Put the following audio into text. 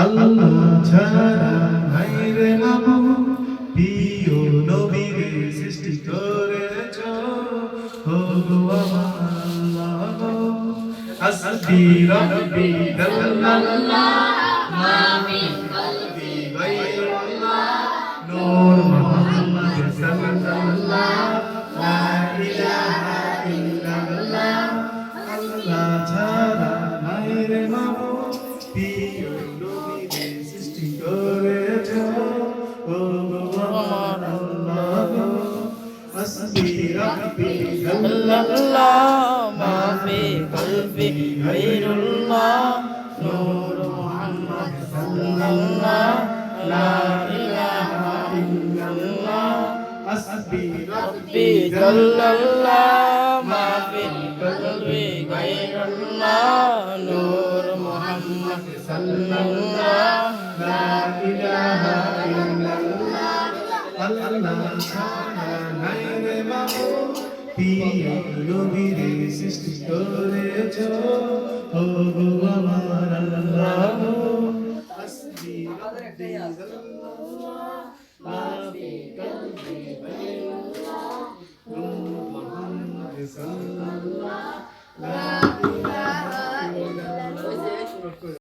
আল্লাহ ছাড়া নাই রে মাবুদ, প্রিয় নবীর সৃষ্টি করেছ, ও গো আমার আল্লাহ গো। হাসবি রাব্বি জাল্লাল্লাহ, মা ফিল কলবি গায়রুল্লাহ, নূর মুহাম্মদ সাল্লাল্লাহ, লা ইলাহা ইল্লাল্লাহ। আল্লাহ ছাড়া নাই রে মাবুদ, প্রিয় নবীর সৃষ্টি করেছ, ও গো আমার আল্লাহ গো। হাসবি রাব্বি জাল্লাল্লাহ, মা ফি কলবি গায়রুল্লাহ, নূর মুহাম্মদ সাল্লাল্লাহ, লা ইলাহা ইল্লাল্লাহ। হাসবি রাব্বি জাল্লাল্লাহ, মা ফি কলবি গায়রুল্লাহ, নূর মুহাম্মদ সাল্লাল্লাহ, লা ইলাহা ইল্লাল্লাহ। আল্লাহ ছাড়া নাই রে মাবুদ, প্রিয় নবীর সৃষ্টি করেছ, ও গো আমার আল্লাহ।